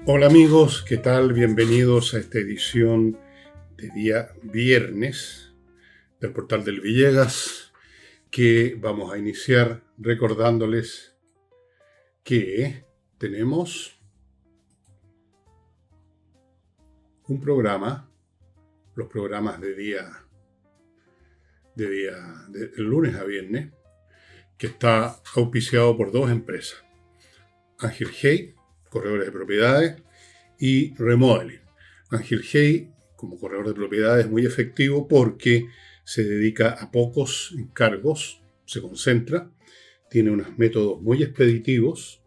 Hola amigos, ¿qué tal? Bienvenidos a esta edición de día viernes del portal del Villegas, que vamos a iniciar recordándoles que tenemos un programa, los programas de lunes a viernes, que está auspiciado por dos empresas, Ángel Hey, corredores de propiedades, y Remodeling. Ángel Hey, como corredor de propiedades, es muy efectivo porque se dedica a pocos encargos, se concentra, tiene unos métodos muy expeditivos,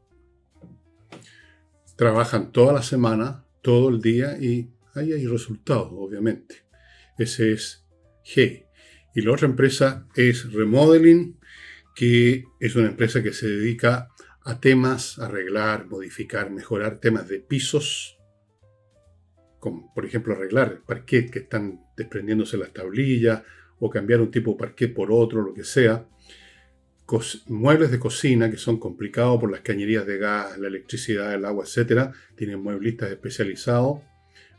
trabajan toda la semana, todo el día y ahí hay resultados, obviamente. Ese es Hey. Y la otra empresa es Remodeling, que es una empresa que se dedica a temas, arreglar, modificar, mejorar temas de pisos, como por ejemplo arreglar el parquet que están desprendiéndose las tablillas o cambiar un tipo de parquet por otro, lo que sea. Muebles de cocina que son complicados por las cañerías de gas, la electricidad, el agua, etcétera. Tienen mueblistas especializados.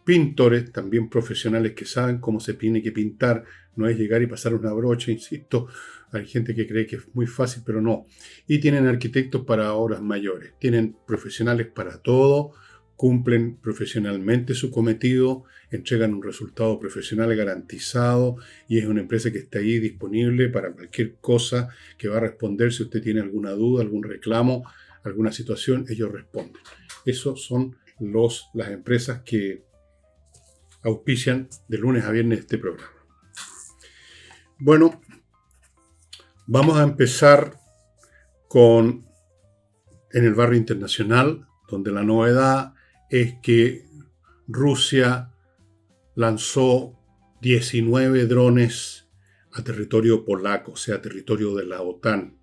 Pintores también profesionales que saben cómo se tiene que pintar. No es llegar y pasar una brocha, insisto. Hay gente que cree que es muy fácil, pero no. Y tienen arquitectos para obras mayores. Tienen profesionales para todo. Cumplen profesionalmente su cometido. Entregan un resultado profesional garantizado. Y es una empresa que está ahí disponible para cualquier cosa, que va a responder si usted tiene alguna duda, algún reclamo, alguna situación. Ellos responden. Esos son las empresas que auspician de lunes a viernes este programa. Bueno, vamos a empezar en el barrio internacional, donde la novedad es que Rusia lanzó 19 drones a territorio polaco, o sea, territorio de la OTAN.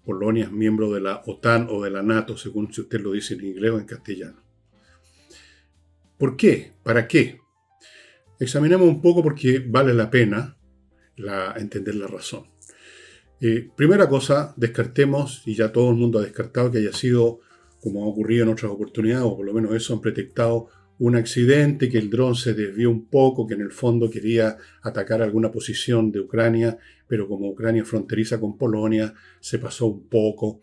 Polonia es miembro de la OTAN o de la NATO, según si usted lo dice en inglés o en castellano. ¿Por qué? ¿Para qué? Examinemos un poco porque vale la pena entender la razón. Primera cosa, descartemos, y ya todo el mundo ha descartado que haya sido, como ha ocurrido en otras oportunidades, o por lo menos eso han detectado, un accidente, que el dron se desvió un poco, que en el fondo quería atacar alguna posición de Ucrania, pero como Ucrania fronteriza con Polonia, se pasó un poco.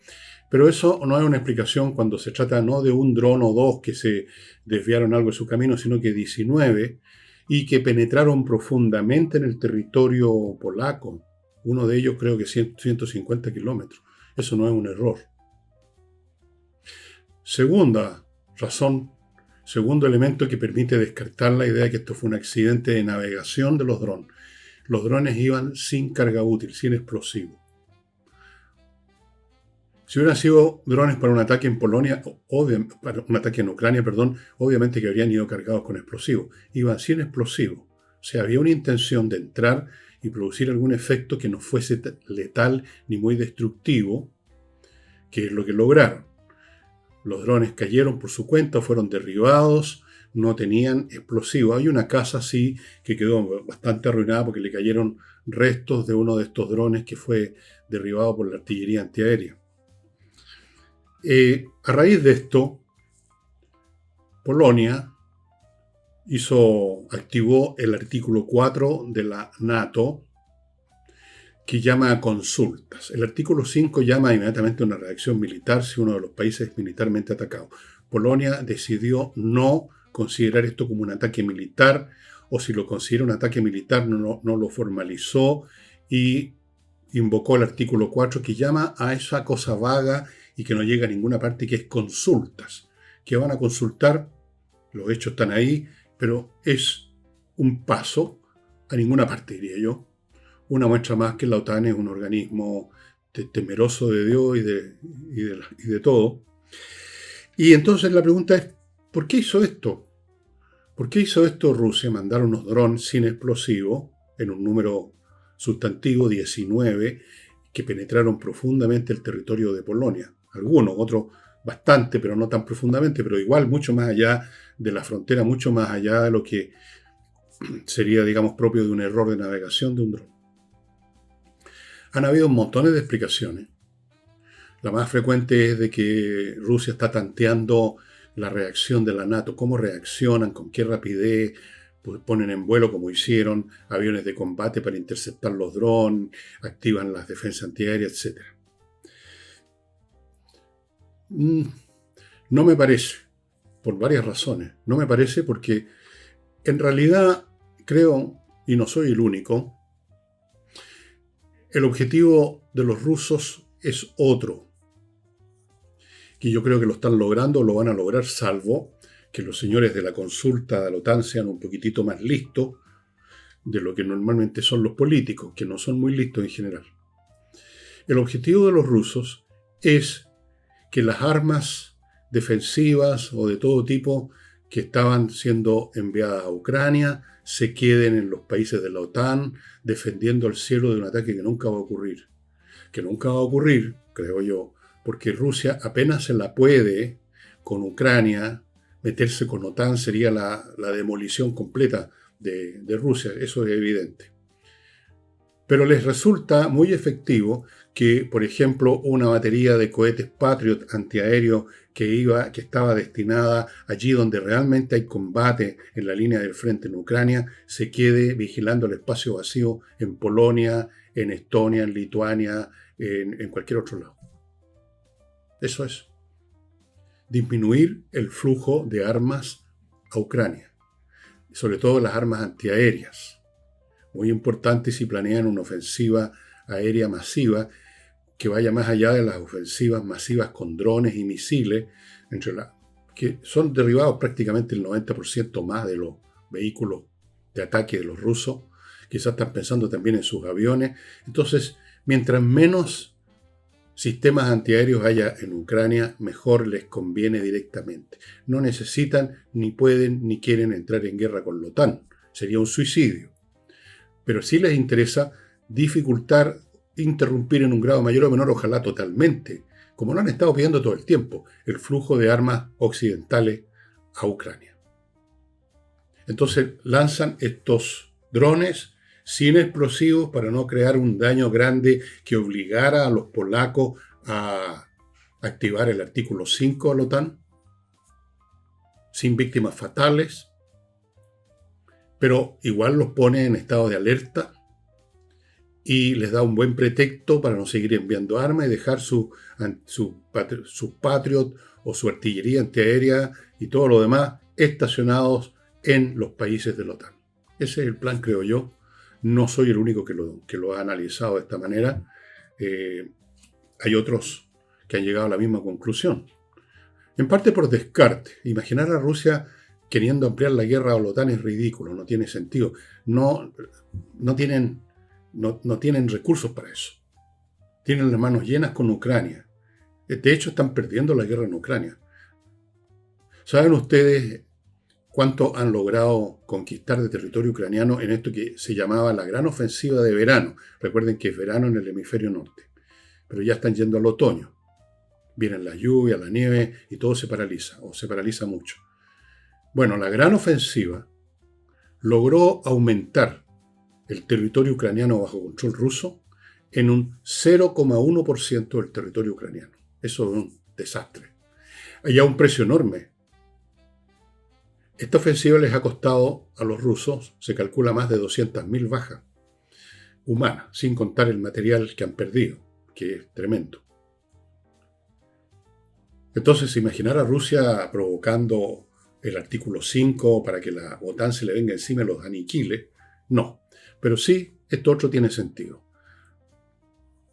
Pero eso no es una explicación cuando se trata no de un dron o dos que se desviaron algo de su camino, sino que 19 y que penetraron profundamente en el territorio polaco. Uno de ellos creo que 150 kilómetros. Eso no es un error. Segunda razón, segundo elemento que permite descartar la idea de que esto fue un accidente de navegación de los drones. Los drones iban sin carga útil, sin explosivo. Si hubieran sido drones para un ataque en Polonia, para un ataque en Ucrania, obviamente que habrían ido cargados con explosivos. Iban sin explosivos. O sea, había una intención de entrar y producir algún efecto que no fuese letal ni muy destructivo, que es lo que lograron. Los drones cayeron por su cuenta, fueron derribados, no tenían explosivos. Hay una casa así que quedó bastante arruinada porque le cayeron restos de uno de estos drones que fue derribado por la artillería antiaérea. A raíz de esto, Polonia activó el artículo 4 de la NATO, que llama a consultas. El artículo 5 llama inmediatamente a una reacción militar si uno de los países es militarmente atacado. Polonia decidió no considerar esto como un ataque militar, o si lo considera un ataque militar no lo formalizó y invocó el artículo 4, que llama a esa cosa vaga y que no llega a ninguna parte, que es consultas. Que van a consultar, los hechos están ahí, pero es un paso a ninguna parte, diría yo. Una muestra más que la OTAN es un organismo temeroso de Dios y de todo. Y entonces la pregunta es, ¿por qué hizo esto? ¿Por qué hizo esto Rusia? Mandar unos drones sin explosivo, en un número sustantivo, 19, que penetraron profundamente el territorio de Polonia. Algunos, otros bastante, pero no tan profundamente, pero igual mucho más allá de la frontera, mucho más allá de lo que sería, digamos, propio de un error de navegación de un dron. Han habido montones de explicaciones. La más frecuente es de que Rusia está tanteando la reacción de la NATO, cómo reaccionan, con qué rapidez, pues ponen en vuelo, como hicieron, aviones de combate para interceptar los drones, activan las defensas antiaéreas, etc. No me parece, por varias razones. No me parece porque en realidad creo, y no soy el único, el objetivo de los rusos es otro, que yo creo que lo están logrando, lo van a lograr, salvo que los señores de la consulta de la OTAN sean un poquitito más listos de lo que normalmente son los políticos, que no son muy listos en general. El objetivo de los rusos es que las armas defensivas o de todo tipo que estaban siendo enviadas a Ucrania se queden en los países de la OTAN, defendiendo el cielo de un ataque que nunca va a ocurrir. Que nunca va a ocurrir, creo yo, porque Rusia apenas se la puede con Ucrania, meterse con OTAN sería la demolición completa de Rusia, eso es evidente. Pero les resulta muy efectivo que, por ejemplo, una batería de cohetes Patriot antiaéreo que estaba destinada allí donde realmente hay combate en la línea del frente en Ucrania, se quede vigilando el espacio vacío en Polonia, en Estonia, en Lituania, en cualquier otro lado. Eso es. Disminuir el flujo de armas a Ucrania, sobre todo las armas antiaéreas. Muy importante si planean una ofensiva aérea masiva que vaya más allá de las ofensivas masivas con drones y misiles, que son derribados prácticamente el 90% más de los vehículos de ataque de los rusos. Quizás están pensando también en sus aviones. Entonces, mientras menos sistemas antiaéreos haya en Ucrania, mejor les conviene directamente. No necesitan, ni pueden, ni quieren entrar en guerra con la OTAN. Sería un suicidio. Pero sí les interesa dificultar, interrumpir en un grado mayor o menor, ojalá totalmente, como lo han estado pidiendo todo el tiempo, el flujo de armas occidentales a Ucrania. Entonces lanzan estos drones sin explosivos para no crear un daño grande que obligara a los polacos a activar el artículo 5 de la OTAN, sin víctimas fatales, pero igual los pone en estado de alerta y les da un buen pretexto para no seguir enviando armas y dejar sus Patriot o su artillería antiaérea y todo lo demás estacionados en los países de la OTAN. Ese es el plan, creo yo. No soy el único que lo ha analizado de esta manera. Hay otros que han llegado a la misma conclusión. En parte por descarte. Imaginar a Rusia queriendo ampliar la guerra a la OTAN es ridículo, no tiene sentido. No tienen recursos para eso. Tienen las manos llenas con Ucrania. De hecho, están perdiendo la guerra en Ucrania. ¿Saben ustedes cuánto han logrado conquistar de territorio ucraniano en esto que se llamaba la gran ofensiva de verano? Recuerden que es verano en el hemisferio norte, pero ya están yendo al otoño. Vienen las lluvias, la nieve y todo se paraliza, o se paraliza mucho. Bueno, la gran ofensiva logró aumentar el territorio ucraniano bajo control ruso en un 0,1% del territorio ucraniano. Eso es un desastre. Hay a un precio enorme. Esta ofensiva les ha costado a los rusos, se calcula, más de 200.000 bajas humanas, sin contar el material que han perdido, que es tremendo. Entonces, imaginar a Rusia provocando el artículo 5 para que la OTAN se le venga encima y los aniquile, no. Pero sí, esto otro tiene sentido.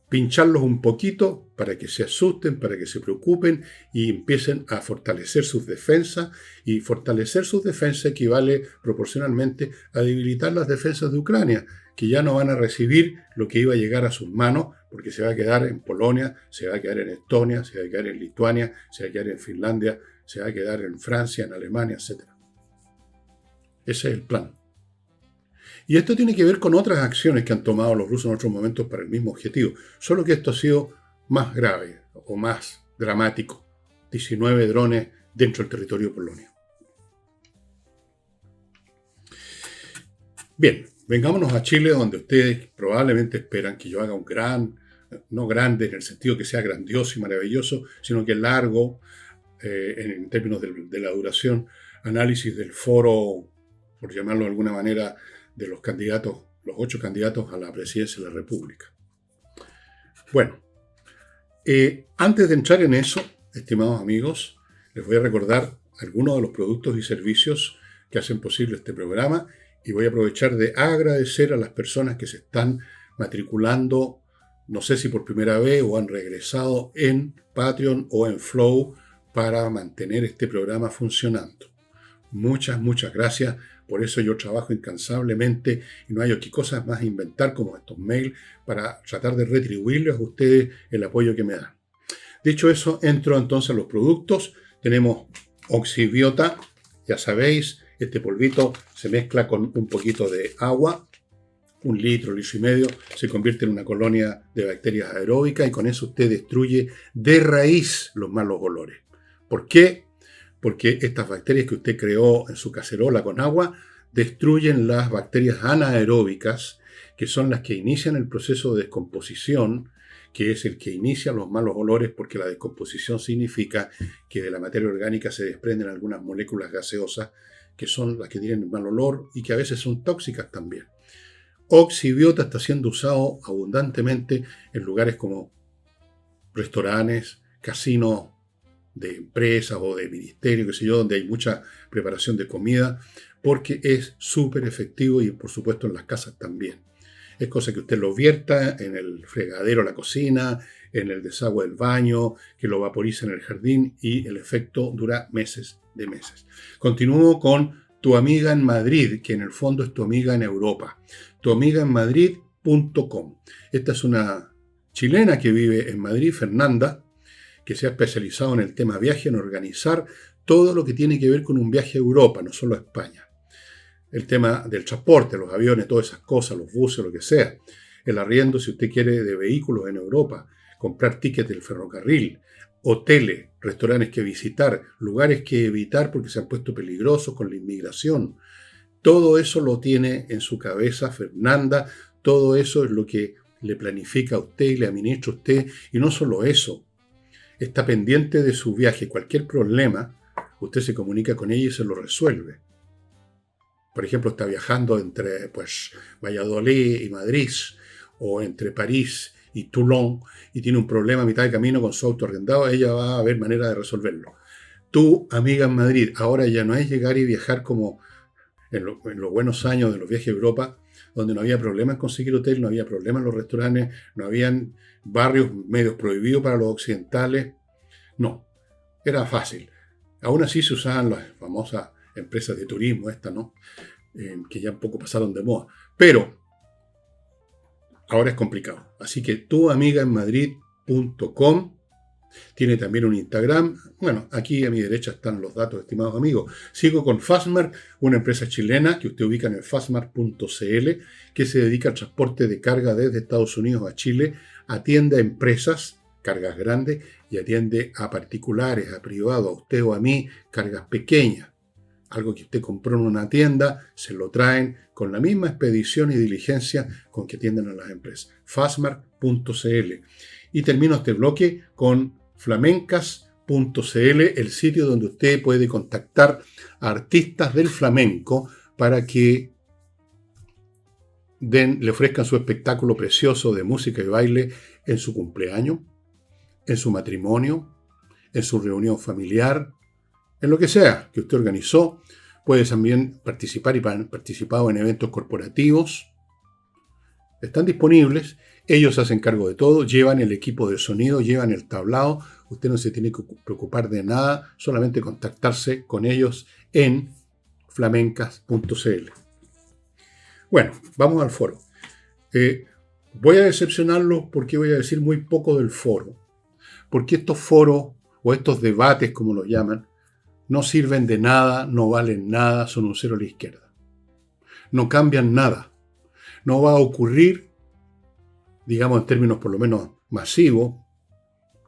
Pincharlos un poquito para que se asusten, para que se preocupen y empiecen a fortalecer sus defensas. Y fortalecer sus defensas equivale proporcionalmente a debilitar las defensas de Ucrania, que ya no van a recibir lo que iba a llegar a sus manos, porque se va a quedar en Polonia, se va a quedar en Estonia, se va a quedar en Lituania, se va a quedar en Finlandia, se va a quedar en Francia, en Alemania, etc. Ese es el plan. Y esto tiene que ver con otras acciones que han tomado los rusos en otros momentos para el mismo objetivo, solo que esto ha sido más grave o más dramático. 19 drones dentro del territorio de Polonia. Bien, vengámonos a Chile, donde ustedes probablemente esperan que yo haga no grande en el sentido que sea grandioso y maravilloso, sino que largo, en términos de la duración, análisis del foro, por llamarlo de alguna manera, de los candidatos, los 8 candidatos a la presidencia de la República. Bueno, antes de entrar en eso, estimados amigos, les voy a recordar algunos de los productos y servicios que hacen posible este programa y voy a aprovechar de agradecer a las personas que se están matriculando, no sé si por primera vez o han regresado en Patreon o en Flow para mantener este programa funcionando. Muchas, muchas gracias. Por eso yo trabajo incansablemente y no hay aquí cosas más a inventar como estos mails para tratar de retribuirles a ustedes el apoyo que me dan. Dicho eso, entro entonces a los productos. Tenemos Oxibiota, ya sabéis, este polvito se mezcla con un poquito de agua, 1 litro, litro y medio, se convierte en una colonia de bacterias aeróbicas y con eso usted destruye de raíz los malos olores. ¿Por qué? Porque estas bacterias que usted creó en su cacerola con agua destruyen las bacterias anaeróbicas, que son las que inician el proceso de descomposición, que es el que inicia los malos olores, porque la descomposición significa que de la materia orgánica se desprenden algunas moléculas gaseosas que son las que tienen el mal olor y que a veces son tóxicas también. Oxibiota está siendo usado abundantemente en lugares como restaurantes, casinos de empresas o de ministerios, qué sé yo, donde hay mucha preparación de comida, porque es súper efectivo y por supuesto en las casas también. Es cosa que usted lo vierta en el fregadero, la cocina, en el desagüe del baño, que lo vaporiza en el jardín y el efecto dura meses de meses. Continúo con Tu Amiga en Madrid, que en el fondo es tu amiga en Europa. tuamigaenmadrid.com. Esta es una chilena que vive en Madrid, Fernanda, que se ha especializado en el tema viaje, en organizar todo lo que tiene que ver con un viaje a Europa, no solo a España. El tema del transporte, los aviones, todas esas cosas, los buses, lo que sea. El arriendo, si usted quiere, de vehículos en Europa. Comprar tickets del ferrocarril. Hoteles, restaurantes que visitar. Lugares que evitar porque se han puesto peligrosos con la inmigración. Todo eso lo tiene en su cabeza Fernanda. Todo eso es lo que le planifica a usted y le administra a usted. Y no solo eso. Está pendiente de su viaje. Cualquier problema, usted se comunica con ella y se lo resuelve. Por ejemplo, está viajando entre Valladolid y Madrid, o entre París y Toulon, y tiene un problema a mitad de camino con su auto arrendado, ella va a ver manera de resolverlo. Tu amiga en Madrid, ahora ya no es llegar y viajar como en los buenos años de los viajes a Europa, donde no había problema en conseguir hotel, no había problema en los restaurantes, no habían barrios medios prohibidos para los occidentales. No, era fácil. Aún así se usaban las famosas empresas de turismo, ¿no? Que ya un poco pasaron de moda. Pero ahora es complicado. Así que tuamigaenmadrid.com tiene también un Instagram. Bueno, aquí a mi derecha están los datos, estimados amigos. Sigo con Fastmark, una empresa chilena que usted ubica en el fastmark.cl, que se dedica al transporte de carga desde Estados Unidos a Chile, atiende a empresas, cargas grandes, y atiende a particulares, a privados, a usted o a mí, cargas pequeñas. Algo que usted compró en una tienda, se lo traen con la misma expedición y diligencia con que atienden a las empresas. Fastmark.cl. Y termino este bloque con flamencas.cl, el sitio donde usted puede contactar a artistas del flamenco para que le ofrezcan su espectáculo precioso de música y baile en su cumpleaños, en su matrimonio, en su reunión familiar, en lo que sea que usted organizó. Puede también participar y han participado en eventos corporativos. Están disponibles. Ellos hacen cargo de todo. Llevan el equipo de sonido, llevan el tablado. Usted no se tiene que preocupar de nada. Solamente contactarse con ellos en flamencas.cl. Bueno, vamos al foro. Voy a decepcionarlos porque voy a decir muy poco del foro. Porque estos foros o estos debates, como los llaman, no sirven de nada, no valen nada, son un cero a la izquierda. No cambian nada. No va a ocurrir, digamos en términos por lo menos masivos,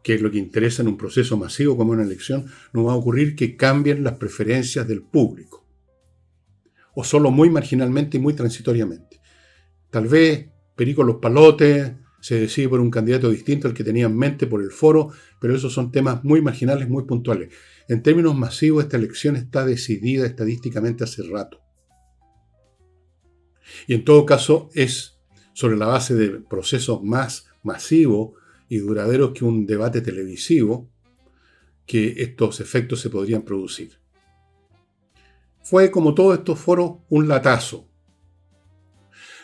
que es lo que interesa en un proceso masivo como una elección, no va a ocurrir que cambien las preferencias del público. O solo muy marginalmente y muy transitoriamente. Tal vez Perico Los Palotes se decide por un candidato distinto al que tenía en mente por el foro, pero esos son temas muy marginales, muy puntuales. En términos masivos, esta elección está decidida estadísticamente hace rato. Y en todo caso es sobre la base de procesos más masivos y duraderos que un debate televisivo que estos efectos se podrían producir. Fue, como todos estos foros, un latazo,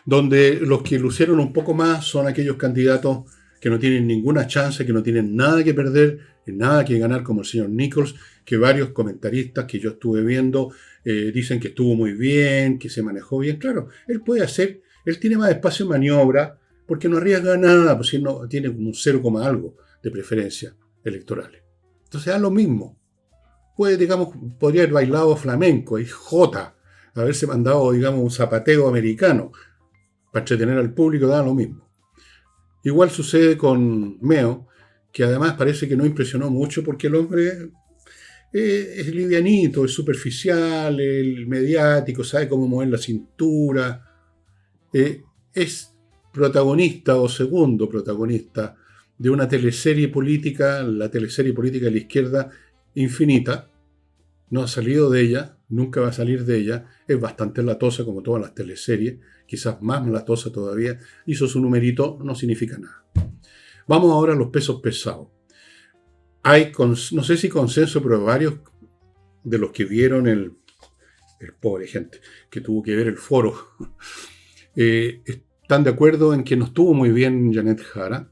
donde los que lucieron un poco más son aquellos candidatos que no tienen ninguna chance, que no tienen nada que perder y nada que ganar, como el señor Nichols, que varios comentaristas que yo estuve viendo dicen que estuvo muy bien, que se manejó bien. Claro, él puede hacer, él tiene más espacio de maniobra porque no arriesga nada, pues si no tiene como un 0, algo de preferencia electorales. Entonces da lo mismo. Puede, digamos, podría haber bailado flamenco y jota, haberse mandado, digamos, un zapateo americano para entretener al público, da lo mismo. Igual sucede con Meo, que además parece que no impresionó mucho porque el hombre es livianito, es superficial, el mediático, sabe cómo mover la cintura, es protagonista o segundo protagonista de una teleserie política, la teleserie política de la izquierda infinita, no ha salido de ella, nunca va a salir de ella, es bastante latosa como todas las teleseries, quizás más latosa todavía, hizo su numerito, no significa nada. Vamos ahora a los pesos pesados. Hay, no sé si consenso, pero varios de los que vieron el pobre gente que tuvo que ver el foro, están de acuerdo en que no estuvo muy bien Janet Jara.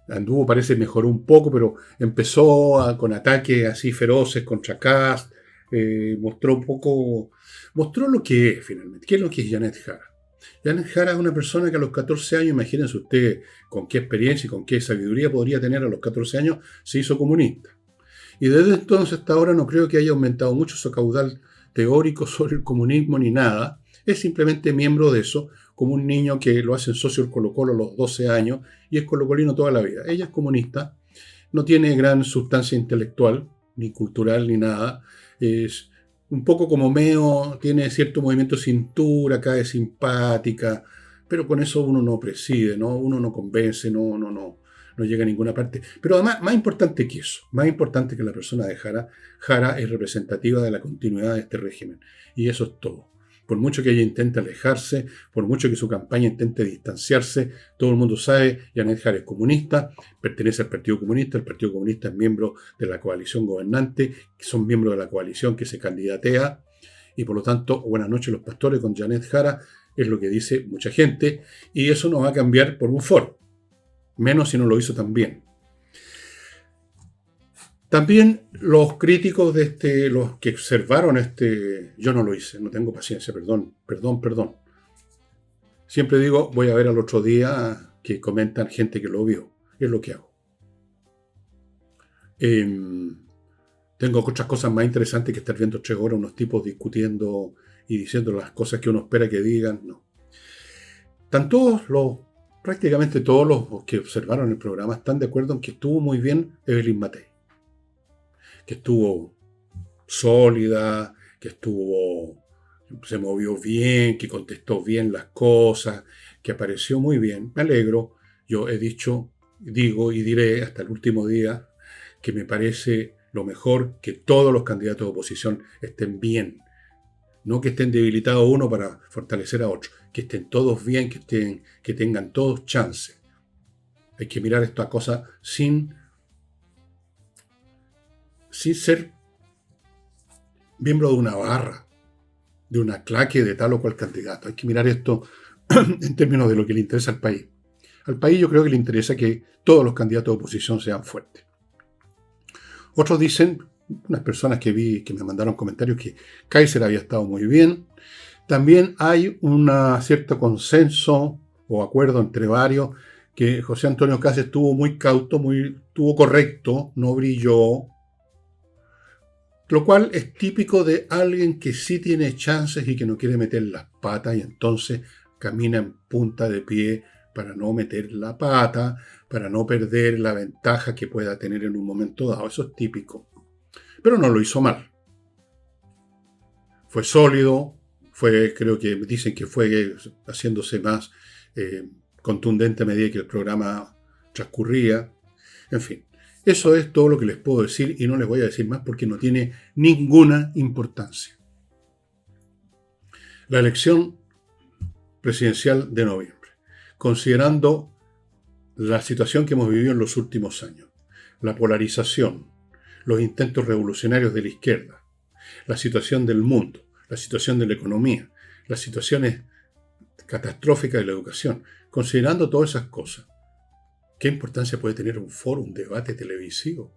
Anduvo, parece, mejoró un poco, pero empezó con ataques así feroces contra Kast, mostró lo que es finalmente. ¿Qué es lo que es Janet Jara? Janet Jara es una persona que a los 14 años, imagínense ustedes con qué experiencia y con qué sabiduría podría tener a los 14 años, se hizo comunista. Y desde entonces hasta ahora no creo que haya aumentado mucho su caudal teórico sobre el comunismo ni nada. Es simplemente miembro de eso, como un niño que lo hacen socio del Colo-Colo a los 12 años y es colocolino toda la vida. Ella es comunista, no tiene gran sustancia intelectual, ni cultural, ni nada. Es un poco como Meo, tiene cierto movimiento de cintura, cae simpática, pero con eso uno no preside, ¿no? Uno no convence, no llega a ninguna parte. Pero además, más importante que eso, más importante que la persona de Jara, Jara es representativa de la continuidad de este régimen. Y eso es todo. Por mucho que ella intente alejarse, por mucho que su campaña intente distanciarse, todo el mundo sabe, Janet Jara es comunista, pertenece al Partido Comunista, el Partido Comunista es miembro de la coalición gobernante, son miembros de la coalición que se candidatea, y por lo tanto, buenas noches los pastores con Janet Jara, es lo que dice mucha gente, y eso no va a cambiar por un foro, menos si no lo hizo tan bien. También los críticos de los que observaron yo no lo hice, no tengo paciencia, perdón. Siempre digo, voy a ver al otro día que comentan gente que lo vio, es lo que hago. Tengo otras cosas más interesantes que estar viendo 3 horas unos tipos discutiendo y diciendo las cosas que uno espera que digan, no. Prácticamente todos los que observaron el programa están de acuerdo en que estuvo muy bien Evelyn Matei. Que estuvo sólida, que se movió bien, que contestó bien las cosas, que apareció muy bien. Me alegro. Yo he dicho, digo y diré hasta el último día que me parece lo mejor que todos los candidatos de oposición estén bien. No que estén debilitados uno para fortalecer a otro. Que estén todos bien, que tengan todos chance. Hay que mirar esta cosa sin ser miembro de una barra, de una claque de tal o cual candidato. Hay que mirar esto en términos de lo que le interesa al país. Al país yo creo que le interesa que todos los candidatos de oposición sean fuertes. Otros dicen, unas personas que vi que me mandaron comentarios, que Kaiser había estado muy bien. También hay un cierto consenso o acuerdo entre varios que José Antonio Kast estuvo muy cauto, estuvo correcto, no brilló. Lo cual es típico de alguien que sí tiene chances y que no quiere meter las patas y entonces camina en punta de pie para no meter la pata, para no perder la ventaja que pueda tener en un momento dado. Eso es típico. Pero no lo hizo mal. Fue sólido, creo que dicen que fue haciéndose más contundente a medida que el programa transcurría. En fin, Eso es todo lo que les puedo decir y no les voy a decir más porque no tiene ninguna importancia. La elección presidencial de noviembre, considerando la situación que hemos vivido en los últimos años, la polarización, los intentos revolucionarios de la izquierda, la situación del mundo, la situación de la economía, las situaciones catastróficas de la educación, considerando todas esas cosas, ¿qué importancia puede tener un foro, un debate televisivo?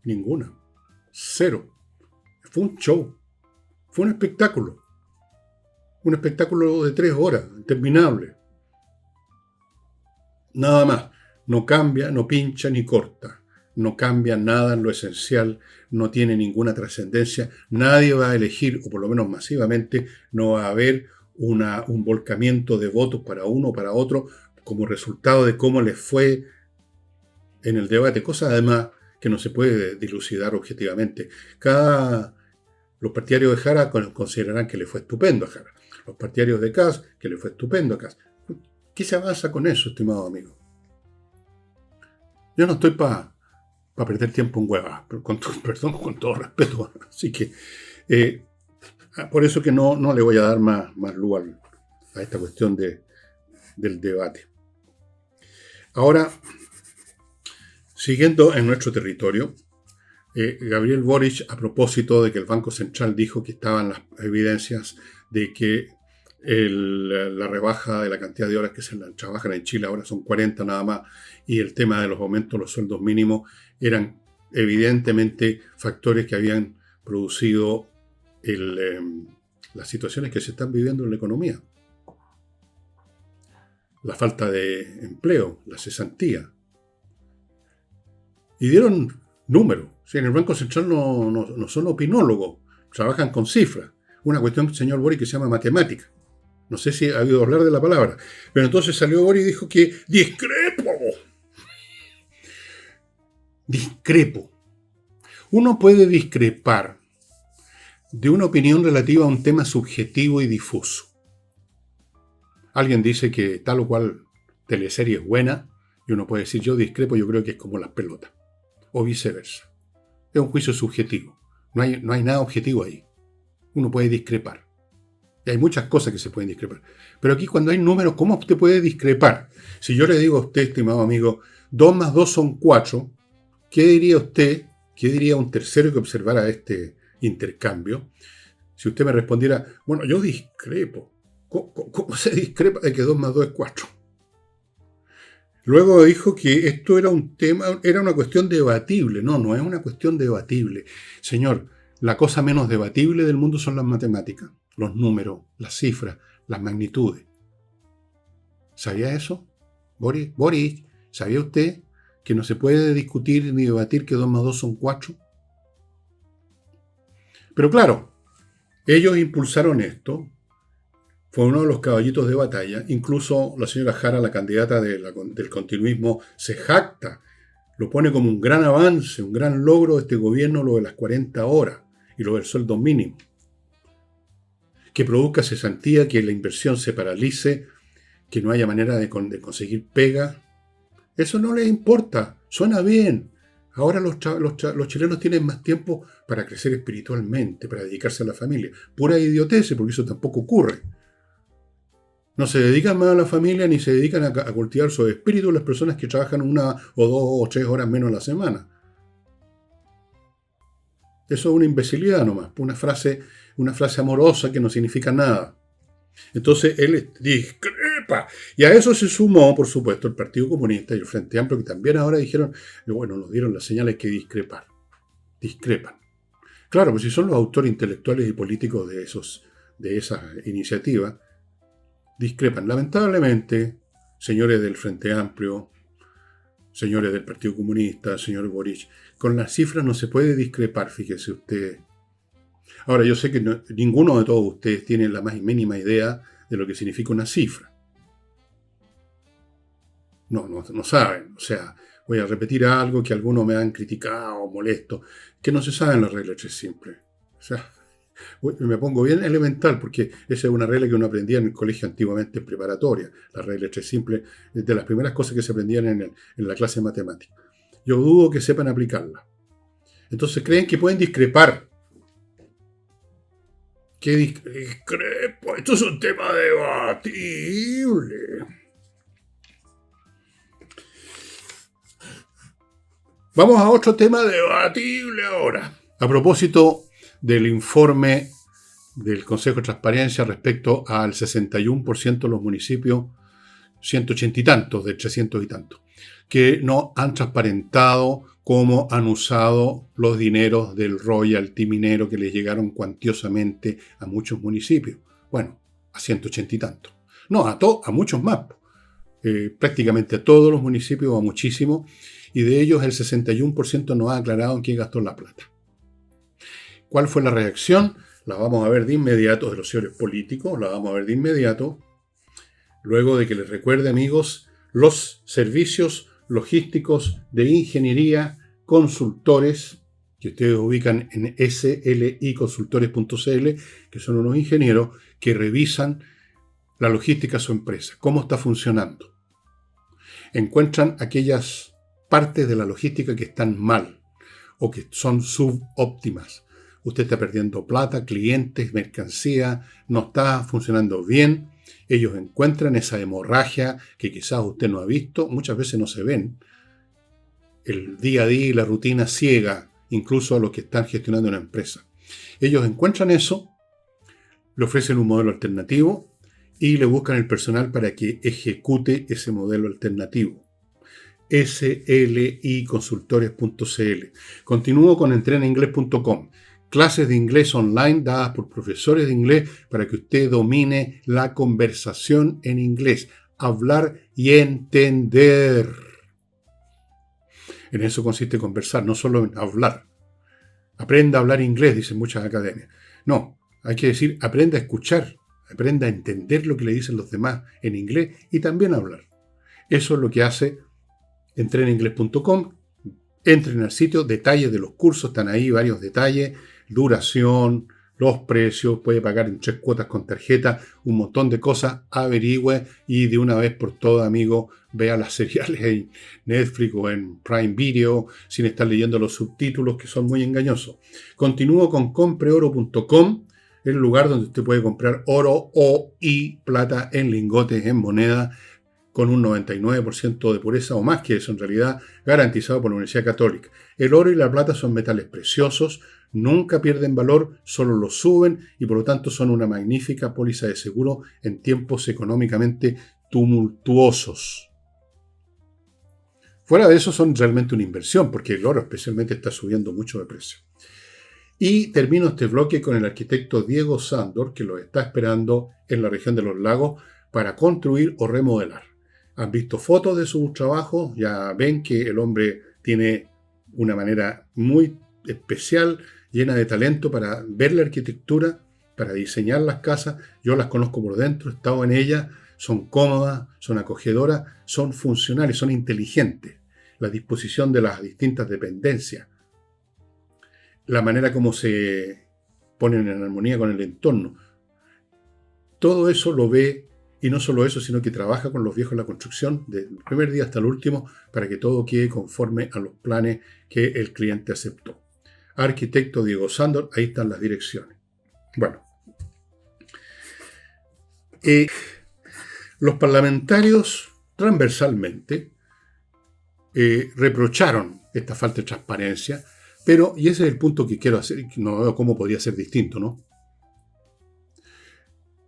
Ninguna. Cero. Fue un show. Fue un espectáculo. Un espectáculo de 3 horas, interminable. Nada más. No cambia, no pincha ni corta. No cambia nada en lo esencial. No tiene ninguna trascendencia. Nadie va a elegir, o por lo menos masivamente, no va a haber un volcamiento de votos para uno o para otro como resultado de cómo les fue en el debate. Cosa además que no se puede dilucidar objetivamente. Los partidarios de Jara considerarán que le fue estupendo a Jara. Los partidarios de Kast, que le fue estupendo a Kast. ¿Qué se avanza con eso, estimado amigo? Yo no estoy para perder tiempo en huevas, perdón, con todo respeto. Así que, por eso que no le voy a dar más luz a esta cuestión del debate. Ahora, siguiendo en nuestro territorio, Gabriel Boric, a propósito de que el Banco Central dijo que estaban las evidencias de que la rebaja de la cantidad de horas que se trabajan en Chile ahora son 40 nada más, y el tema de los aumentos de los sueldos mínimos eran evidentemente factores que habían producido las situaciones que se están viviendo en la economía. La falta de empleo, la cesantía. Y dieron números. O sea, en el Banco Central no son opinólogos, trabajan con cifras. Una cuestión, señor Boric, que se llama matemática. No sé si ha oído hablar de la palabra. Pero entonces salió Boric y dijo que discrepo. Discrepo. Uno puede discrepar de una opinión relativa a un tema subjetivo y difuso. Alguien dice que tal o cual teleserie es buena y uno puede decir yo discrepo, yo creo que es como las pelotas. O viceversa. Es un juicio subjetivo. No hay nada objetivo ahí. Uno puede discrepar. Y hay muchas cosas que se pueden discrepar. Pero aquí cuando hay números, ¿cómo usted puede discrepar? Si yo le digo a usted, estimado amigo, 2 más 2 son 4, ¿qué diría usted? ¿Qué diría un tercero que observara este intercambio? Si usted me respondiera, bueno, yo discrepo. ¿Cómo se discrepa de que 2 más 2 es 4? Luego dijo que esto era un tema, era una cuestión debatible. No es una cuestión debatible. Señor, la cosa menos debatible del mundo son las matemáticas, los números, las cifras, las magnitudes. ¿Sabía eso? Boris, ¿sabía usted que no se puede discutir ni debatir que 2 más 2 son 4? Pero claro, ellos impulsaron esto. Fue uno de los caballitos de batalla. Incluso la señora Jara, la candidata del continuismo, se jacta. Lo pone como un gran avance, un gran logro de este gobierno, lo de las 40 horas y lo del sueldo mínimo. Que produzca cesantía, que la inversión se paralice, que no haya manera de conseguir pega. Eso no les importa. Suena bien. Ahora los chilenos tienen más tiempo para crecer espiritualmente, para dedicarse a la familia. Pura idiotez, porque eso tampoco ocurre. No se dedican más a la familia ni se dedican a cultivar su espíritu las personas que trabajan 1 o 2 o 3 horas menos a la semana. Eso es una imbecilidad nomás, una frase amorosa que no significa nada. Entonces él discrepa. Y a eso se sumó, por supuesto, el Partido Comunista y el Frente Amplio, que también ahora dijeron, bueno, nos dieron la señal, hay que discrepar. Discrepan. Claro, pues si son los autores intelectuales y políticos de esas iniciativas, discrepan. Lamentablemente, señores del Frente Amplio, señores del Partido Comunista, señor Boric, con las cifras no se puede discrepar, fíjese usted. Ahora, yo sé que ninguno de todos ustedes tiene la más mínima idea de lo que significa una cifra. No saben. O sea, voy a repetir algo que algunos me han criticado, molesto, que no se sabe en la regla 3 simple. O sea, me pongo bien elemental, porque esa es una regla que uno aprendía en el colegio antiguamente en preparatoria. La regla 3 simple es de las primeras cosas que se aprendían en la clase de matemáticas. yo dudo que sepan aplicarla. Entonces creen que pueden discrepar. ¿Qué discrepo? Esto es un tema debatible. Vamos a otro tema debatible ahora. A propósito del informe del Consejo de Transparencia respecto al 61% de los municipios, 180 y tantos, de 300 y tantos, que no han transparentado cómo han usado los dineros del royalty minero que les llegaron cuantiosamente a muchos municipios. Bueno, a 180 y tantos. No, a muchos más. Prácticamente a todos los municipios, a muchísimos, y de ellos el 61% no ha aclarado en qué gastó la plata. ¿Cuál fue la reacción? La vamos a ver de inmediato de los señores políticos, la vamos a ver de inmediato, luego de que les recuerde, amigos, los servicios logísticos de ingeniería consultores, que ustedes ubican en sliconsultores.cl, que son unos ingenieros que revisan la logística de su empresa, cómo está funcionando. Encuentran aquellas partes de la logística que están mal o que son subóptimas. Usted está perdiendo plata, clientes, mercancía, no está funcionando bien. Ellos encuentran esa hemorragia que quizás usted no ha visto, muchas veces no se ven. El día a día y la rutina ciega, incluso a los que están gestionando una empresa. Ellos encuentran eso, le ofrecen un modelo alternativo y le buscan el personal para que ejecute ese modelo alternativo. sliconsultores.cl. Continúo con entrenainglés.com. Clases de inglés online dadas por profesores de inglés para que usted domine la conversación en inglés. Hablar y entender. En eso consiste conversar, no solo en hablar. Aprenda a hablar inglés, dicen muchas academias. No, hay que decir, aprenda a escuchar, aprenda a entender lo que le dicen los demás en inglés y también a hablar. Eso es lo que hace entrenainglés.com. Entren al sitio, detalles de los cursos, están ahí varios detalles, duración, los precios, puede pagar en 3 cuotas con tarjeta, un montón de cosas, averigüe y de una vez por todas, amigo, vea las seriales en Netflix o en Prime Video sin estar leyendo los subtítulos que son muy engañosos. Continúo con compreoro.com, el lugar donde usted puede comprar oro y plata en lingotes, en moneda, con un 99% de pureza o más que eso en realidad, garantizado por la Universidad Católica. El oro y la plata son metales preciosos, nunca pierden valor, solo los suben y por lo tanto son una magnífica póliza de seguro en tiempos económicamente tumultuosos. Fuera de eso son realmente una inversión, porque el oro especialmente está subiendo mucho de precio. Y termino este bloque con el arquitecto Diego Sándor, que lo está esperando en la región de los lagos para construir o remodelar. Han visto fotos de sus trabajos, ya ven que el hombre tiene una manera muy especial, llena de talento para ver la arquitectura, para diseñar las casas. Yo las conozco por dentro, he estado en ellas, son cómodas, son acogedoras, son funcionales, son inteligentes. La disposición de las distintas dependencias, la manera como se ponen en armonía con el entorno. Todo eso lo ve. Y no solo eso, sino que trabaja con los viejos en la construcción, desde el primer día hasta el último, para que todo quede conforme a los planes que el cliente aceptó. Arquitecto Diego Sándor, ahí están las direcciones. Bueno, los parlamentarios transversalmente reprocharon esta falta de transparencia, pero, y ese es el punto que quiero hacer, no veo cómo podría ser distinto, ¿no?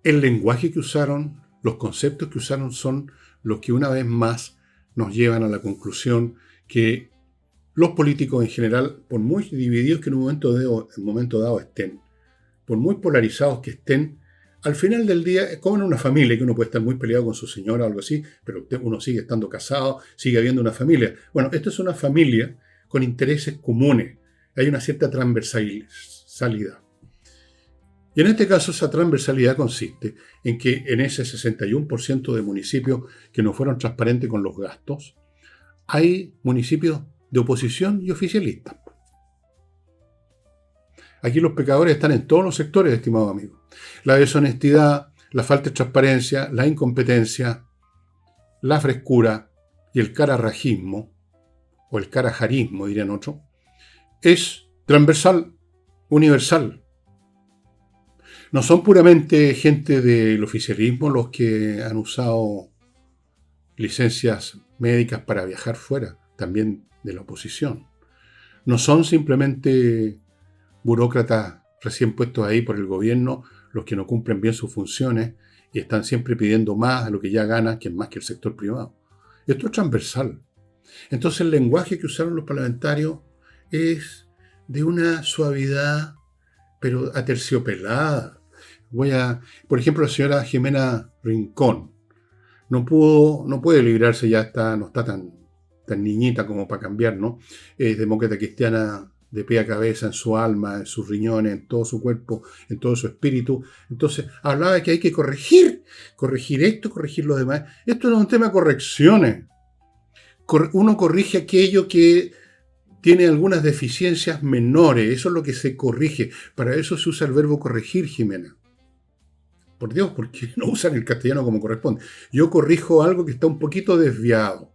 El lenguaje que usaron, los conceptos que usaron son los que una vez más nos llevan a la conclusión que los políticos en general, por muy divididos que en un momento dado estén, por muy polarizados que estén, al final del día es como en una familia, que uno puede estar muy peleado con su señora o algo así, pero uno sigue estando casado, sigue habiendo una familia. Bueno, esta es una familia con intereses comunes. Hay una cierta transversalidad. Y en este caso esa transversalidad consiste en que en ese 61% de municipios que no fueron transparentes con los gastos, hay municipios de oposición y oficialistas. Aquí los pecadores están en todos los sectores, estimado amigo. La deshonestidad, la falta de transparencia, la incompetencia, la frescura y el cararrajismo o el carajarismo, dirían otros, es transversal, universal. No son puramente gente del oficialismo los que han usado licencias médicas para viajar fuera, también de la oposición. No son simplemente burócratas recién puestos ahí por el gobierno los que no cumplen bien sus funciones y están siempre pidiendo más de lo que ya ganan, que es más que el sector privado. Esto es transversal. Entonces el lenguaje que usaron los parlamentarios es de una suavidad, pero aterciopelada. Por ejemplo, la señora Jimena Rincón no puede librarse, no está tan niñita como para cambiar, ¿no? Es demócrata cristiana de pie a cabeza, en su alma, en sus riñones, en todo su cuerpo, en todo su espíritu. Entonces, hablaba de que hay que corregir esto, corregir lo demás. Esto no es un tema de correcciones. Uno corrige aquello que tiene algunas deficiencias menores, eso es lo que se corrige. Para eso se usa el verbo corregir, Jimena. Por Dios, ¿por qué no usan el castellano como corresponde? Yo corrijo algo que está un poquito desviado.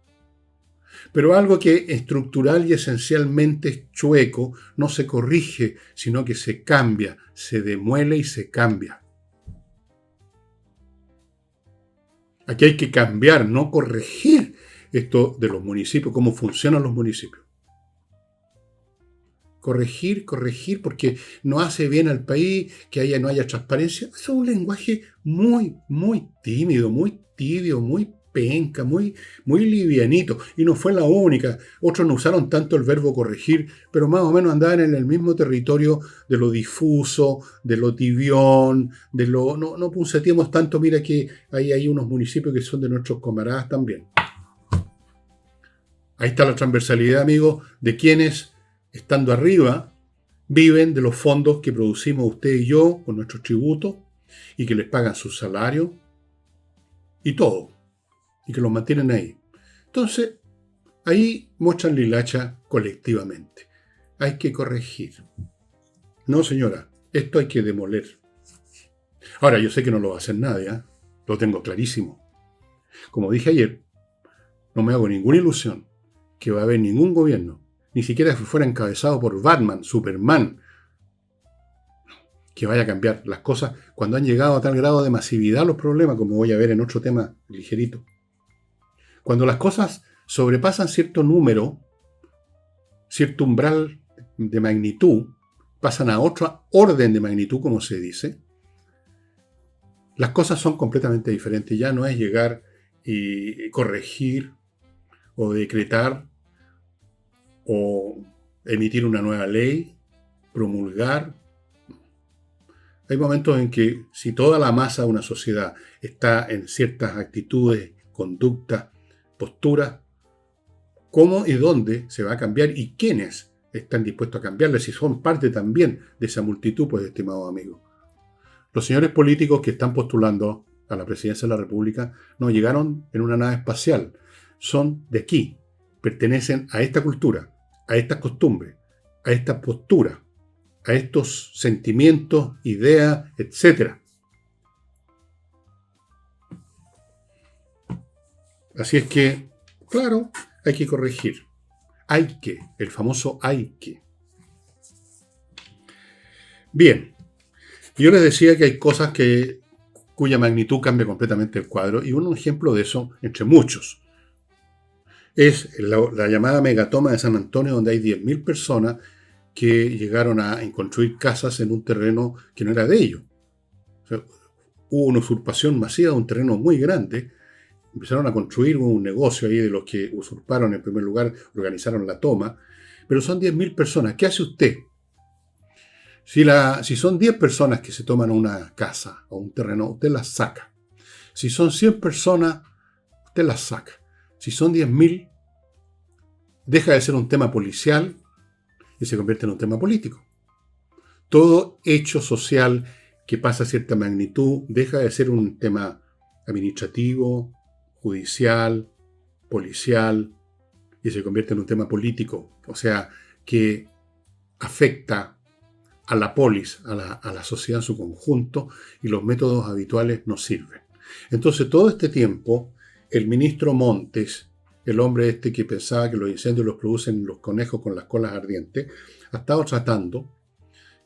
Pero algo que estructural y esencialmente es chueco no se corrige, sino que se cambia, se demuele y se cambia. Aquí hay que cambiar, no corregir esto de los municipios, cómo funcionan los municipios. Corregir, porque no hace bien al país, que no haya transparencia. Eso es un lenguaje muy, muy tímido, muy tibio, muy penca, muy livianito. Y no fue la única. Otros no usaron tanto el verbo corregir, pero más o menos andaban en el mismo territorio de lo difuso, de lo tibión, de lo... No punceteemos tanto. Mira que hay unos municipios que son de nuestros camaradas también. Ahí está la transversalidad, amigos, de quienes, estando arriba, viven de los fondos que producimos usted y yo con nuestros tributos y que les pagan sus salarios y todo, y que los mantienen ahí. Entonces, ahí muestran la hilacha colectivamente. Hay que corregir. No, señora, esto hay que demoler. Ahora, yo sé que no lo va a hacer nadie, ¿eh? Lo tengo clarísimo. Como dije ayer, no me hago ninguna ilusión que va a haber ningún gobierno, ni siquiera si fuera encabezado por Batman, Superman, que vaya a cambiar las cosas cuando han llegado a tal grado de masividad los problemas, como voy a ver en otro tema ligerito. Cuando las cosas sobrepasan cierto número, cierto umbral de magnitud, pasan a otra orden de magnitud, como se dice, las cosas son completamente diferentes. Ya no es llegar y corregir o decretar o emitir una nueva ley, promulgar. Hay momentos en que si toda la masa de una sociedad está en ciertas actitudes, conductas, posturas, ¿cómo y dónde se va a cambiar y quiénes están dispuestos a cambiarle? Si son parte también de esa multitud, pues, estimados amigos. Los señores políticos que están postulando a la presidencia de la República no llegaron en una nave espacial. Son de aquí, pertenecen a esta cultura, a estas costumbres, a esta postura, a estos sentimientos, ideas, etc. Así es que, claro, hay que corregir. El famoso hay que. Bien, yo les decía que hay cosas cuya magnitud cambia completamente el cuadro, y un ejemplo de eso, entre muchos, es la llamada megatoma de San Antonio, donde hay 10.000 personas que llegaron a construir casas en un terreno que no era de ellos. O sea, hubo una usurpación masiva de un terreno muy grande. Empezaron a construir un negocio ahí de los que usurparon en primer lugar, organizaron la toma. Pero son 10.000 personas. ¿Qué hace usted? Si son 10 personas que se toman una casa o un terreno, usted las saca. Si son 100 personas, usted las saca. Si son 10.000, deja de ser un tema policial y se convierte en un tema político. Todo hecho social que pasa a cierta magnitud deja de ser un tema administrativo, judicial, policial, y se convierte en un tema político. O sea, que afecta a la polis, a la sociedad en su conjunto, y los métodos habituales no sirven. Entonces, todo este tiempo, el ministro Montes, el hombre este que pensaba que los incendios los producen los conejos con las colas ardientes, ha estado tratando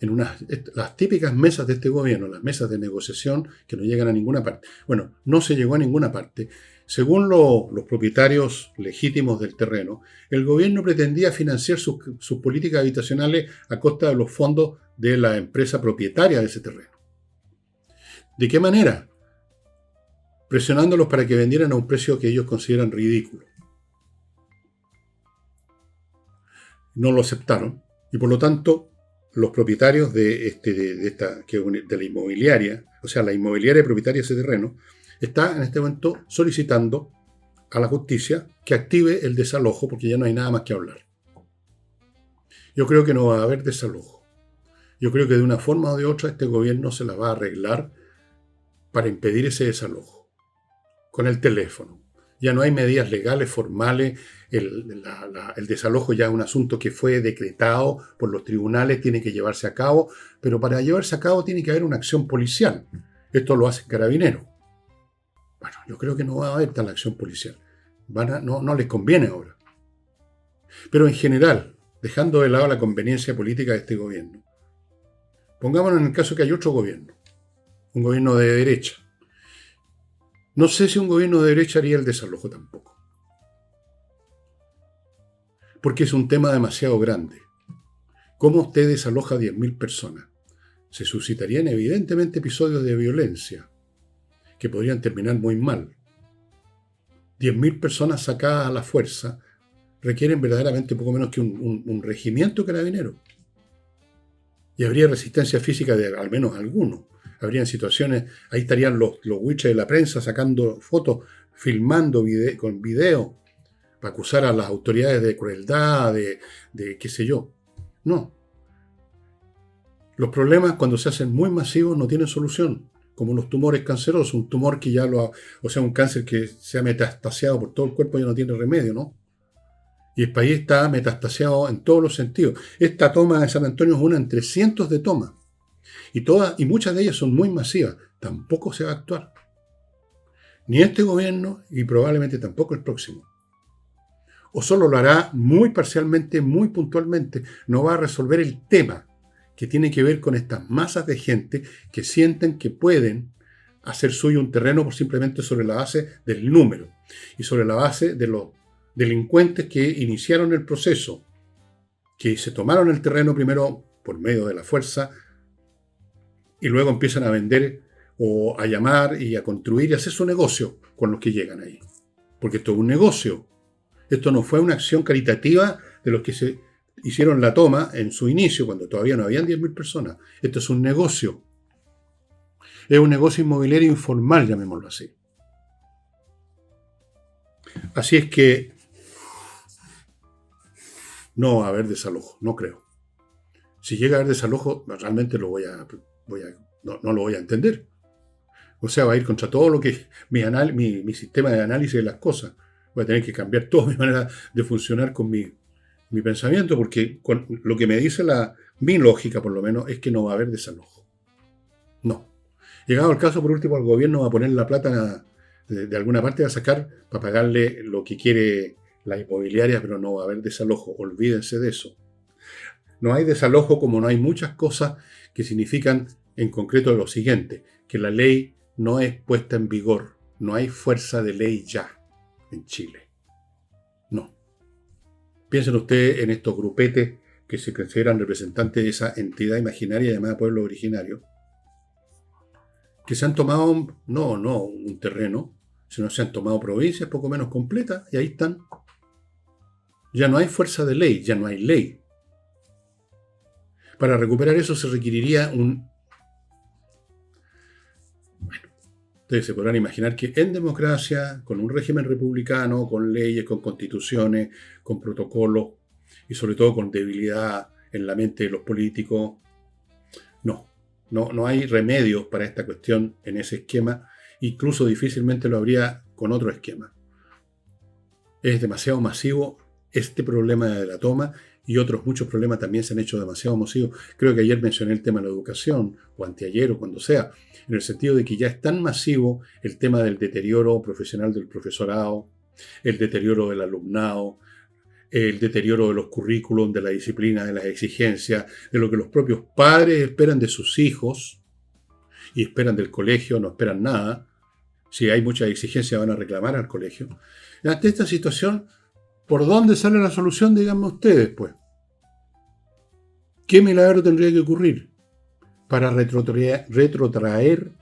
en las típicas mesas de este gobierno, las mesas de negociación que no llegan a ninguna parte. Bueno, no se llegó a ninguna parte. Según los propietarios legítimos del terreno, el gobierno pretendía financiar sus políticas habitacionales a costa de los fondos de la empresa propietaria de ese terreno. ¿De qué manera? Presionándolos para que vendieran a un precio que ellos consideran ridículo. No lo aceptaron y por lo tanto los propietarios de la inmobiliaria, o sea, la inmobiliaria propietaria de ese terreno, está en este momento solicitando a la justicia que active el desalojo porque ya no hay nada más que hablar. Yo creo que no va a haber desalojo. Yo creo que de una forma o de otra este gobierno se la va a arreglar para impedir ese desalojo. Con el teléfono. Ya no hay medidas legales, formales. El desalojo ya es un asunto que fue decretado por los tribunales, tiene que llevarse a cabo, pero para llevarse a cabo tiene que haber una acción policial. Esto lo hace Carabineros. Bueno, yo creo que no va a haber tal acción policial. No les conviene ahora. Pero en general, dejando de lado la conveniencia política de este gobierno, pongámonos en el caso que hay otro gobierno, un gobierno de derecha. No sé si un gobierno de derecha haría el desalojo tampoco. Porque es un tema demasiado grande. ¿Cómo usted desaloja a 10.000 personas? Se suscitarían evidentemente episodios de violencia que podrían terminar muy mal. 10.000 personas sacadas a la fuerza requieren verdaderamente poco menos que un regimiento carabinero. Y habría resistencia física de al menos algunos. Habrían situaciones, ahí estarían los buitres de la prensa sacando fotos, filmando con video, para acusar a las autoridades de crueldad, de qué sé yo. No. Los problemas cuando se hacen muy masivos no tienen solución, como los tumores cancerosos. Un tumor que un cáncer que se ha metastasiado por todo el cuerpo ya no tiene remedio, ¿no? Y el país está metastasiado en todos los sentidos. Esta toma de San Antonio es una entre cientos de tomas. Y muchas de ellas son muy masivas. Tampoco se va a actuar. Ni este gobierno y probablemente tampoco el próximo. O solo lo hará muy parcialmente, muy puntualmente. No va a resolver el tema que tiene que ver con estas masas de gente que sienten que pueden hacer suyo un terreno simplemente sobre la base del número y sobre la base de los delincuentes que iniciaron el proceso, que se tomaron el terreno primero por medio de la fuerza y luego empiezan a vender o a llamar y a construir y a hacer su negocio con los que llegan ahí. Porque esto es un negocio. Esto no fue una acción caritativa de los que se hicieron la toma en su inicio, cuando todavía no habían 10.000 personas. Esto es un negocio. Es un negocio inmobiliario informal, llamémoslo así. Así es que no va a haber desalojo, no creo. Si llega a haber desalojo, realmente no lo voy a entender. O sea, va a ir contra todo lo que mi sistema de análisis de las cosas. Voy a tener que cambiar toda mi manera de funcionar con mi pensamiento, porque con lo que me dice mi lógica, por lo menos, es que no va a haber desalojo. No. Llegado el caso, por último, el gobierno va a poner la plata de alguna parte, va a sacar para pagarle lo que quiere la inmobiliaria, pero no va a haber desalojo. Olvídense de eso. No hay desalojo como no hay muchas cosas que significan en concreto lo siguiente, que la ley no es puesta en vigor. No hay fuerza de ley ya en Chile. No. Piensen ustedes en estos grupetes que se consideran representantes de esa entidad imaginaria llamada pueblo originario, que se han tomado, no un terreno, sino se han tomado provincias poco menos completas y ahí están. Ya no hay fuerza de ley, ya no hay ley. Para recuperar eso se requeriría ustedes se podrán imaginar que en democracia, con un régimen republicano, con leyes, con constituciones, con protocolos y sobre todo con debilidad en la mente de los políticos, no hay remedios para esta cuestión en ese esquema. Incluso difícilmente lo habría con otro esquema. Es demasiado masivo este problema de la toma y otros muchos problemas también se han hecho demasiado masivos. Creo que ayer mencioné el tema de la educación, o anteayer, o cuando sea, en el sentido de que ya es tan masivo el tema del deterioro profesional del profesorado, el deterioro del alumnado, el deterioro de los currículums, de la disciplina, de las exigencias, de lo que los propios padres esperan de sus hijos y esperan del colegio, no esperan nada. Si hay mucha exigencia van a reclamar al colegio. Ante esta situación, ¿por dónde sale la solución? Díganme ustedes, pues. ¿Qué milagro tendría que ocurrir para retrotraer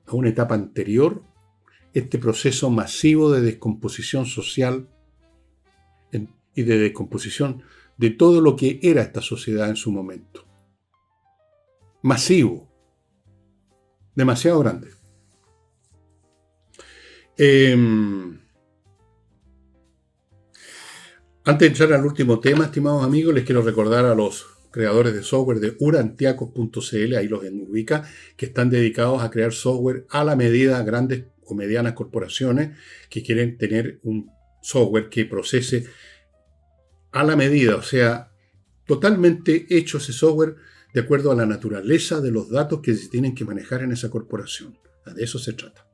a una etapa anterior este proceso masivo de descomposición social y de descomposición de todo lo que era esta sociedad en su momento? Masivo. Demasiado grande. Antes de entrar al último tema, estimados amigos, les quiero recordar a los creadores de software de urantiacos.cl, ahí los ubica, que están dedicados a crear software a la medida a grandes o medianas corporaciones que quieren tener un software que procese a la medida, o sea, totalmente hecho ese software de acuerdo a la naturaleza de los datos que se tienen que manejar en esa corporación. De eso se trata.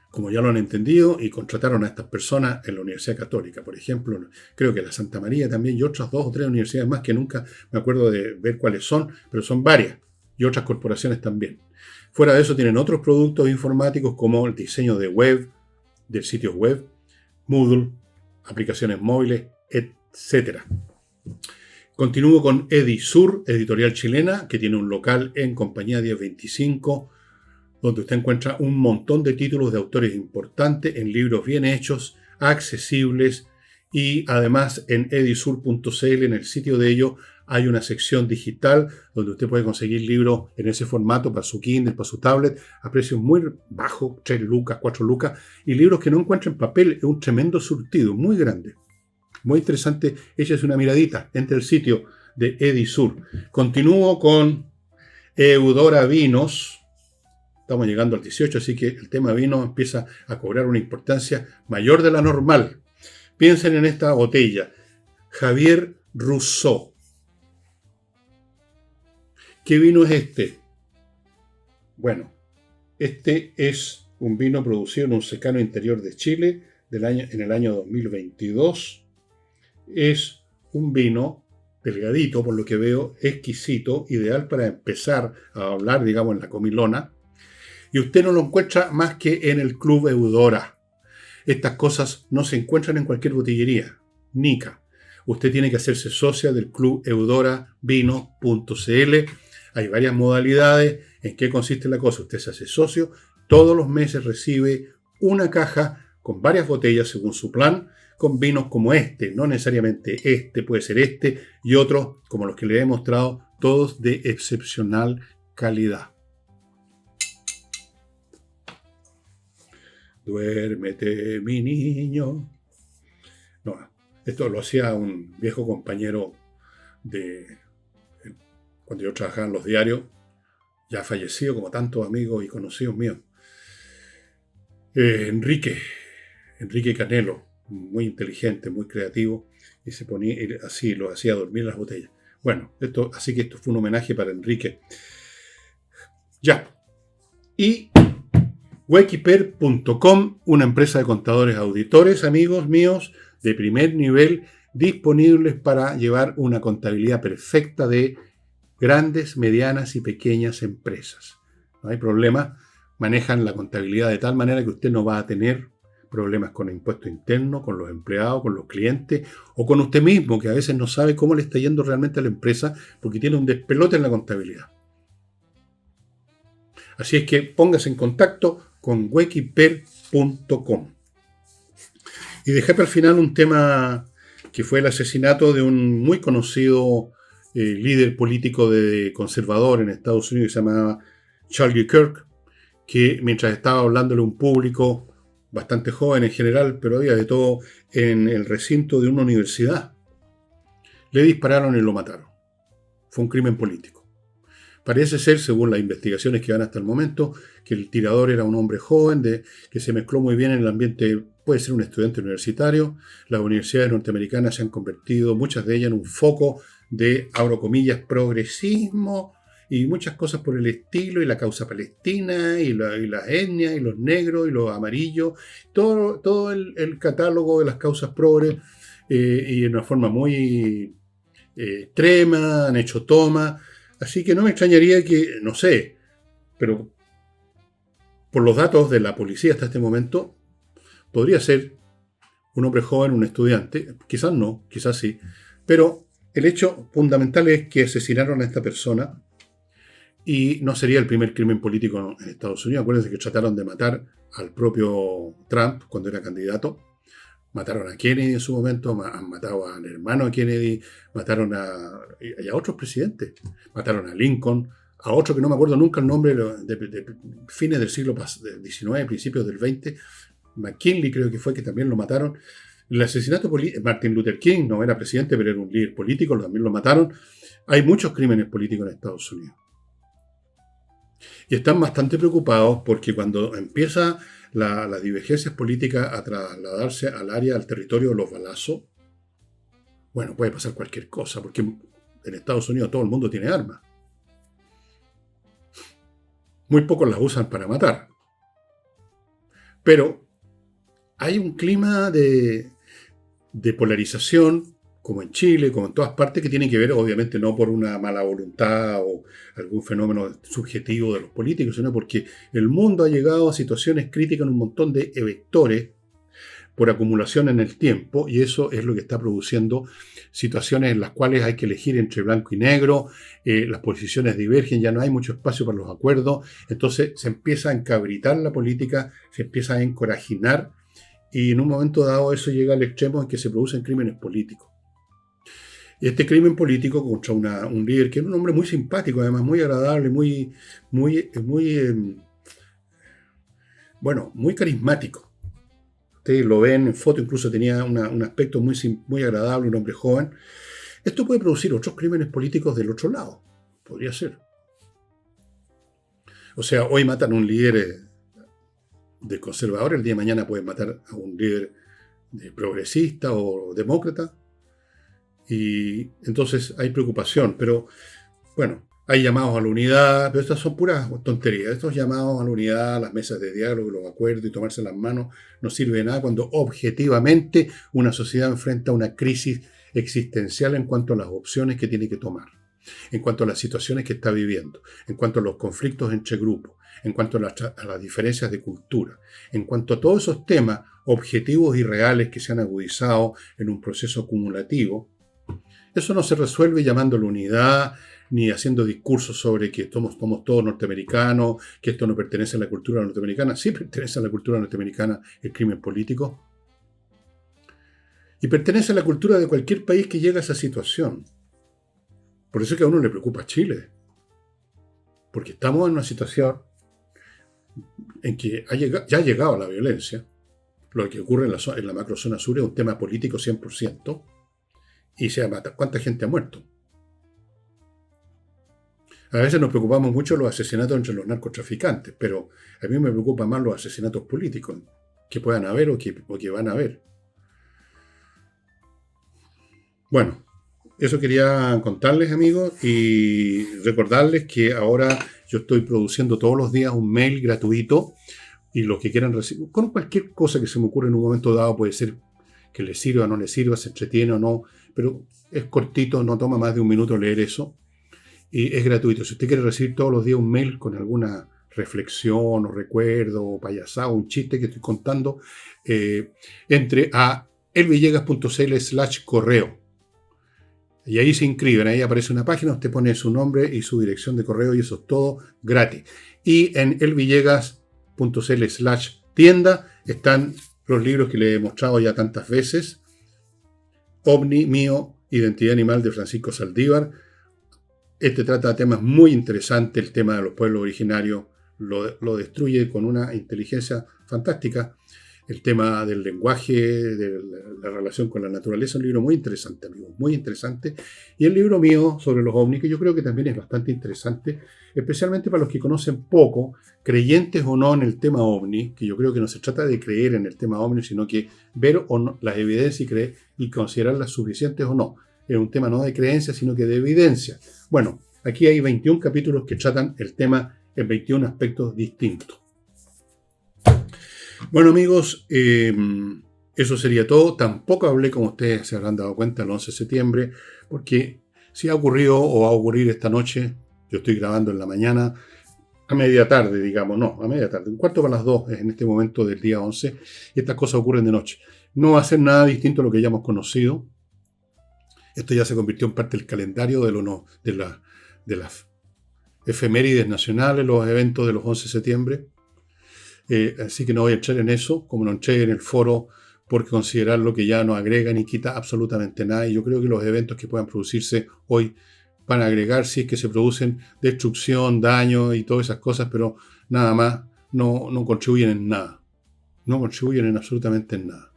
Como ya lo han entendido, y contrataron a estas personas en la Universidad Católica, por ejemplo, creo que la Santa María también, y otras 2 o 3 universidades más que nunca me acuerdo de ver cuáles son, pero son varias, y otras corporaciones también. Fuera de eso tienen otros productos informáticos como el diseño de web, de sitios web, Moodle, aplicaciones móviles, etc. Continúo con Edisur, editorial chilena, que tiene un local en Compañía 1025, donde usted encuentra un montón de títulos de autores importantes en libros bien hechos, accesibles, y además en edisur.cl, en el sitio de ellos, hay una sección digital donde usted puede conseguir libros en ese formato para su Kindle, para su tablet, a precios muy bajos, 3 lucas, 4 lucas, y libros que no encuentra en papel. Es un tremendo surtido, muy grande. Muy interesante, échese una miradita entre el sitio de Edisur. Continúo con Eudora Vinos. Estamos llegando al 18, así que el tema vino empieza a cobrar una importancia mayor de la normal. Piensen en esta botella. Javier Rousseau. ¿Qué vino es este? Bueno, este es un vino producido en un secano interior de Chile en el año 2022. Es un vino delgadito, por lo que veo, exquisito, ideal para empezar a hablar, digamos, en la comilona. Y usted no lo encuentra más que en el Club Eudora. Estas cosas no se encuentran en cualquier botillería, nica. Usted tiene que hacerse socia del Club Eudora Vino.cl. Hay varias modalidades. ¿En qué consiste la cosa? Usted se hace socio, todos los meses recibe una caja con varias botellas según su plan, con vinos como este, no necesariamente este, puede ser este y otros como los que le he mostrado, todos de excepcional calidad. Duérmete, mi niño. No, esto lo hacía un viejo compañero de cuando yo trabajaba en los diarios, ya fallecido como tantos amigos y conocidos míos. Enrique Canelo, muy inteligente, muy creativo, y se ponía así, lo hacía dormir en las botellas. Bueno, así que esto fue un homenaje para Enrique. Ya. Y Wekiper.com, una empresa de contadores auditores, amigos míos, de primer nivel, disponibles para llevar una contabilidad perfecta de grandes, medianas y pequeñas empresas. No hay problema, manejan la contabilidad de tal manera que usted no va a tener problemas con el impuesto interno, con los empleados, con los clientes o con usted mismo, que a veces no sabe cómo le está yendo realmente a la empresa porque tiene un despelote en la contabilidad. Así es que póngase en contacto con wekiper.com. Y dejé para el final un tema que fue el asesinato de un muy conocido líder político conservador en Estados Unidos que se llamaba Charlie Kirk, que mientras estaba hablándole a un público bastante joven en general, pero había de todo en el recinto de una universidad, le dispararon y lo mataron. Fue un crimen político. Parece ser, según las investigaciones que van hasta el momento, que el tirador era un hombre joven que se mezcló muy bien en el ambiente, puede ser un estudiante universitario. Las universidades norteamericanas se han convertido, muchas de ellas, en un foco de, abro comillas, progresismo y muchas cosas por el estilo, y la causa palestina, y las etnias, y los negros, y los amarillos, todo el catálogo de las causas progres, y de una forma muy extrema, han hecho toma, así que no me extrañaría que, no sé, pero por los datos de la policía hasta este momento, podría ser un hombre joven, un estudiante, quizás no, quizás sí, pero el hecho fundamental es que asesinaron a esta persona y no sería el primer crimen político en Estados Unidos. Acuérdense que trataron de matar al propio Trump cuando era candidato. Mataron a Kennedy en su momento, han matado al hermano de Kennedy, mataron a otros presidentes. Mataron a Lincoln, a otro que no me acuerdo nunca el nombre, de fines del siglo XIX, principios del XX. McKinley creo que fue, que también lo mataron. El asesinato político, Martin Luther King no era presidente, pero era un líder político, también lo mataron. Hay muchos crímenes políticos en Estados Unidos. Y están bastante preocupados porque cuando empieza las divergencias políticas a trasladarse al área, al territorio de los balazos, bueno, puede pasar cualquier cosa, porque en Estados Unidos todo el mundo tiene armas. Muy pocos las usan para matar. Pero hay un clima de polarización, como en Chile, como en todas partes, que tiene que ver, obviamente, no por una mala voluntad o algún fenómeno subjetivo de los políticos, sino porque el mundo ha llegado a situaciones críticas en un montón de vectores por acumulación en el tiempo, y eso es lo que está produciendo situaciones en las cuales hay que elegir entre blanco y negro, las posiciones divergen, ya no hay mucho espacio para los acuerdos, entonces se empieza a encabritar la política, se empieza a encorajinar, y en un momento dado eso llega al extremo en que se producen crímenes políticos. Este crimen político contra un líder que era un hombre muy simpático, además muy agradable, muy carismático. Ustedes lo ven en foto, incluso tenía un aspecto muy agradable, un hombre joven. Esto puede producir otros crímenes políticos del otro lado. Podría ser. O sea, hoy matan a un líder de conservador, el día de mañana pueden matar a un líder de progresista o demócrata. Y entonces hay preocupación, pero bueno, hay llamados a la unidad, pero estas son puras tonterías. Estos llamados a la unidad, las mesas de diálogo, los acuerdos y tomarse las manos no sirve de nada cuando objetivamente una sociedad enfrenta una crisis existencial en cuanto a las opciones que tiene que tomar, en cuanto a las situaciones que está viviendo, en cuanto a los conflictos entre grupos, en cuanto a las diferencias de cultura, en cuanto a todos esos temas objetivos y reales que se han agudizado en un proceso acumulativo. Eso no se resuelve llamando a la unidad, ni haciendo discursos sobre que somos todos norteamericanos, que esto no pertenece a la cultura norteamericana. Sí pertenece a la cultura norteamericana el crimen político. Y pertenece a la cultura de cualquier país que llegue a esa situación. Por eso es que a uno le preocupa Chile. Porque estamos en una situación en que ya ha llegado la violencia. Lo que ocurre en la macrozona sur es un tema político 100%. Y se mata. ¿Cuánta gente ha muerto? A veces nos preocupamos mucho los asesinatos entre los narcotraficantes, pero a mí me preocupan más los asesinatos políticos que puedan haber o que van a haber. Bueno, eso quería contarles, amigos, y recordarles que ahora yo estoy produciendo todos los días un mail gratuito, y los que quieran recibir, con cualquier cosa que se me ocurra en un momento dado, puede ser que les sirva o no les sirva, se entretiene o no, pero es cortito, no toma más de un minuto leer eso, y es gratuito. Si usted quiere recibir todos los días un mail con alguna reflexión o recuerdo o payasada o un chiste que estoy contando, entre a elvillegas.cl/correo. Y ahí se inscriben, ahí aparece una página, usted pone su nombre y su dirección de correo y eso es todo gratis. Y en elvillegas.cl/tienda están los libros que le he mostrado ya tantas veces. OVNI, mío, Identidad Animal de Francisco Saldívar. Este trata de temas muy interesantes, el tema de los pueblos originarios lo destruye con una inteligencia fantástica. El tema del lenguaje, de la relación con la naturaleza, un libro muy interesante, amigos, muy interesante. Y el libro mío sobre los ovnis, que yo creo que también es bastante interesante, especialmente para los que conocen poco, creyentes o no en el tema ovni, que yo creo que no se trata de creer en el tema ovni, sino que ver o no las evidencias y considerarlas suficientes o no. Es un tema no de creencia, sino que de evidencia. Bueno, Aquí hay 21 capítulos que tratan el tema en 21 aspectos distintos. Bueno, amigos, eso sería todo. Tampoco hablé, como ustedes se habrán dado cuenta, el 11 de septiembre, porque si ha ocurrido o va a ocurrir esta noche, yo estoy grabando en la mañana, a media tarde, digamos, no, a media tarde, un cuarto para las 2 en este momento del día 11, y estas cosas ocurren de noche. No va a ser nada distinto a lo que ya hemos conocido. Esto ya se convirtió en parte del calendario de las efemérides nacionales, los eventos de los 11 de septiembre. Así que no voy a entrar en eso, como no entré en el foro, porque considerarlo que ya no agrega ni quita absolutamente nada. Y yo creo que los eventos que puedan producirse hoy van a agregar, si es que se producen destrucción, daño y todas esas cosas, pero nada más, no contribuyen en nada. No contribuyen en absolutamente en nada.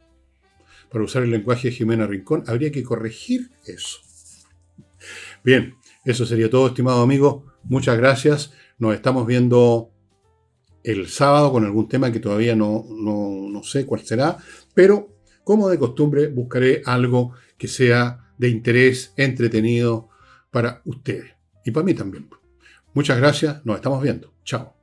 Para usar el lenguaje de Jimena Rincón, habría que corregir eso. Bien, eso sería todo, estimado amigo. Muchas gracias. Nos estamos viendo el sábado con algún tema que todavía no sé cuál será, pero como de costumbre buscaré algo que sea de interés, entretenido para ustedes y para mí también. Muchas gracias, nos estamos viendo. Chao.